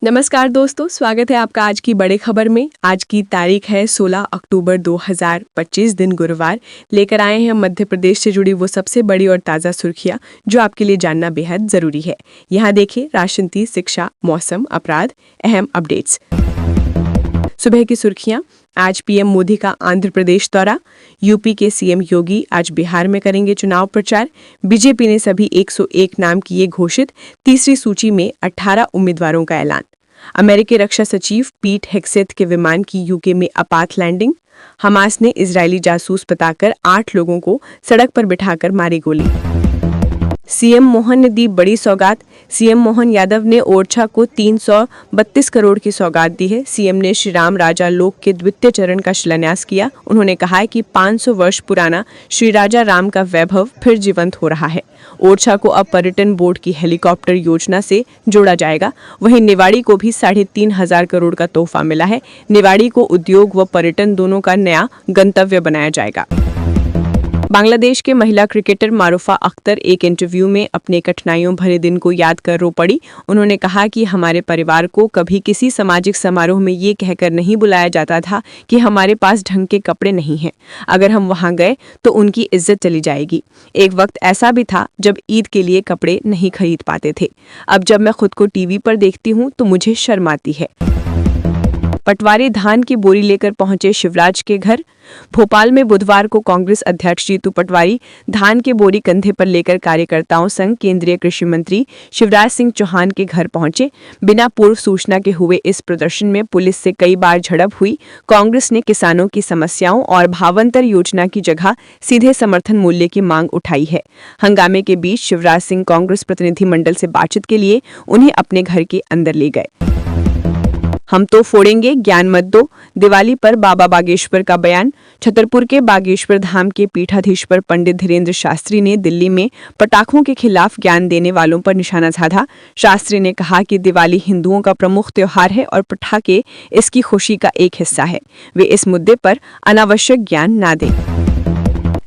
नमस्कार दोस्तों, स्वागत है आपका आज की बड़े खबर में। आज की तारीख है 16 अक्टूबर 2025 दिन गुरुवार। लेकर आए हैं मध्य प्रदेश से जुड़ी वो सबसे बड़ी और ताज़ा सुर्खियां जो आपके लिए जानना बेहद ज़रूरी है। यहाँ देखें राजनीति, शिक्षा, मौसम, अपराध, अहम अपडेट्स। सुबह की सुर्खियां। आज पीएम मोदी का आंध्र प्रदेश दौरा। यूपी के सीएम योगी आज बिहार में करेंगे चुनाव प्रचार। बीजेपी ने सभी 101 नाम किए घोषित। तीसरी सूची में 18 उम्मीदवारों का ऐलान। अमेरिकी रक्षा सचिव पीट हेग्सेथ के विमान की यूके में आपात लैंडिंग। हमास ने इजरायली जासूस बताकर 8 लोगों को सड़क पर बिठाकर मारी गोली। सीएम मोहन ने दी बड़ी सौगात। सीएम मोहन यादव ने ओरछा को 332 करोड़ की सौगात दी है। सीएम ने श्री राम राजा लोक के द्वितीय चरण का शिलान्यास किया। उन्होंने कहा है कि 500 वर्ष पुराना श्री राजा राम का वैभव फिर जीवंत हो रहा है। ओरछा को अब पर्यटन बोर्ड की हेलीकॉप्टर योजना से जोड़ा जाएगा। वहीं निवाड़ी को भी 3,500 करोड़ का तोहफा मिला है। निवाड़ी को उद्योग व पर्यटन दोनों का नया गंतव्य बनाया जाएगा। बांग्लादेश के महिला क्रिकेटर मारूफा अख्तर एक इंटरव्यू में अपने कठिनाइयों भरे दिन को याद कर रो पड़ी। उन्होंने कहा कि हमारे परिवार को कभी किसी सामाजिक समारोह में ये कहकर नहीं बुलाया जाता था कि हमारे पास ढंग के कपड़े नहीं हैं। अगर हम वहां गए तो उनकी इज्जत चली जाएगी। एक वक्त ऐसा भी था जब ईद के लिए कपड़े नहीं खरीद पाते थे। अब जब मैं खुद को टीवी पर देखती हूँ तो मुझे शर्म आती है। पटवारी धान की बोरी लेकर पहुंचे शिवराज के घर। भोपाल में बुधवार को कांग्रेस अध्यक्ष जीतू पटवारी धान की बोरी कंधे पर लेकर कार्यकर्ताओं संग केंद्रीय कृषि मंत्री शिवराज सिंह चौहान के घर पहुंचे। बिना पूर्व सूचना के हुए इस प्रदर्शन में पुलिस से कई बार झड़प हुई। कांग्रेस ने किसानों की समस्याओं और भावांतर योजना की जगह सीधे समर्थन मूल्य की मांग उठाई है। हंगामे के बीच शिवराज सिंह कांग्रेस प्रतिनिधि मंडल से बातचीत के लिए उन्हें अपने घर के अंदर ले गए। हम तो फोड़ेंगे, ज्ञान मत दो। दिवाली पर बाबा बागेश्वर का बयान। छतरपुर के बागेश्वर धाम के पीठाधीश्वर पंडित धीरेन्द्र शास्त्री ने दिल्ली में पटाखों के खिलाफ ज्ञान देने वालों पर निशाना साधा। शास्त्री ने कहा कि दिवाली हिंदुओं का प्रमुख त्योहार है और पटाखे इसकी खुशी का एक हिस्सा है। वे इस मुद्दे पर अनावश्यक ज्ञान न दें।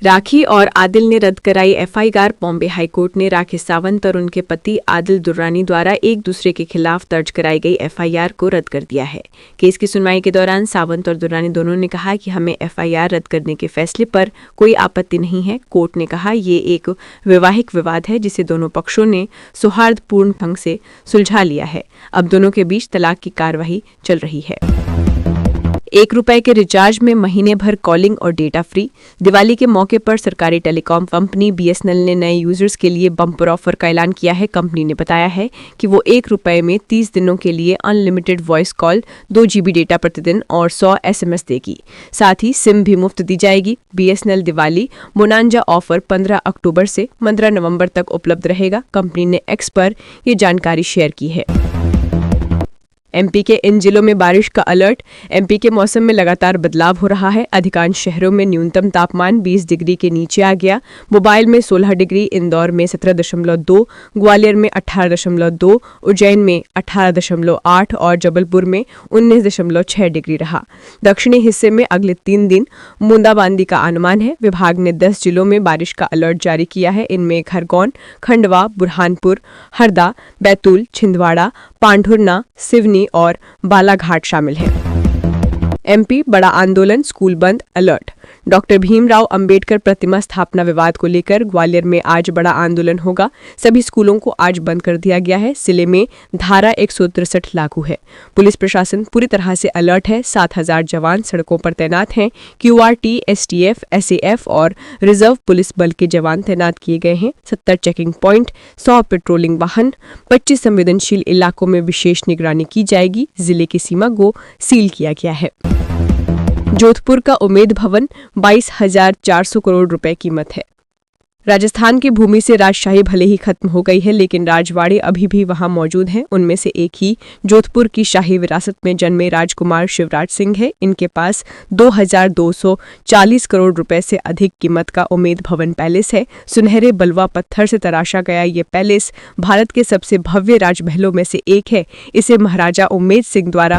राखी और आदिल ने रद्द कराई एफआईआर। बॉम्बे हाईकोर्ट ने राखी सावंत और उनके पति आदिल दुर्रानी द्वारा एक दूसरे के खिलाफ दर्ज कराई गई एफआईआर को रद्द कर दिया है। केस की सुनवाई के दौरान सावंत और दुर्रानी दोनों ने कहा कि हमें एफआईआर रद्द करने के फैसले पर कोई आपत्ति नहीं है। कोर्ट ने कहा ये एक वैवाहिक विवाद है जिसे दोनों पक्षों ने सौहार्दपूर्ण ढंग से सुलझा लिया है। अब दोनों के बीच तलाक की कार्यवाही चल रही है। ₹1 के रिचार्ज में महीने भर कॉलिंग और डेटा फ्री। दिवाली के मौके पर सरकारी टेलीकॉम कंपनी बीएसएनएल ने नए यूजर्स के लिए बम्पर ऑफर का ऐलान किया है। कंपनी ने बताया है कि वो ₹1 में 30 दिनों के लिए unlimited voice call, 2 GB data प्रतिदिन और 100 SMS देगी। साथ ही सिम भी मुफ्त दी जाएगी। बीएसएनएल दिवाली बोनांजा ऑफर 15 अक्टूबर से 15 नवंबर तक उपलब्ध रहेगा। कंपनी ने एक्स पर ये जानकारी शेयर की है। एमपी के इन जिलों में बारिश का अलर्ट। एमपी के मौसम में लगातार बदलाव हो रहा है। अधिकांश शहरों में न्यूनतम तापमान 20 डिग्री के नीचे आ गया। मोबाइल में 16 डिग्री, इंदौर में 17.2, ग्वालियर में 18.2, उज्जैन में 18.8 और जबलपुर में 19.6 डिग्री रहा। दक्षिणी हिस्से में अगले 3 दिन बूंदाबांदी का अनुमान है। विभाग ने 10 जिलों में बारिश का अलर्ट जारी किया है। इनमें खरगोन, खंडवा, बुरहानपुर, हरदा, बैतूल, छिंदवाड़ा, पांढुर्ना, सिवनी और बालाघाट शामिल हैं। एमपी बड़ा आंदोलन, स्कूल बंद, अलर्ट। डॉक्टर भीमराव अंबेडकर प्रतिमा स्थापना विवाद को लेकर ग्वालियर में आज बड़ा आंदोलन होगा। सभी स्कूलों को आज बंद कर दिया गया है। जिले में धारा 163 लागू है। पुलिस प्रशासन पूरी तरह से अलर्ट है। 7,000 जवान सड़कों पर तैनात हैं। QRT, STF, SAF और रिजर्व पुलिस बल के जवान तैनात किए गए हैं। 70 चेकिंग पॉइंट, 100 पेट्रोलिंग वाहन, 25 संवेदनशील इलाकों में विशेष निगरानी की जाएगी। जिले की सीमा को सील किया गया है। जोधपुर का उम्मेद भवन 22,400 करोड़ रुपए कीमत है। राजस्थान की भूमि से राजशाही भले ही खत्म हो गई है, लेकिन राजवाड़े अभी भी वहां मौजूद हैं। उनमें से एक ही जोधपुर की शाही विरासत में जन्मे राजकुमार शिवराज सिंह है। इनके पास 2,240 करोड़ रुपए से अधिक कीमत का उम्मेद भवन पैलेस है। सुनहरे बलुआ पत्थर से तराशा गया ये पैलेस भारत के सबसे भव्य राजमहलों में से एक है। इसे महाराजा उम्मेद सिंह द्वारा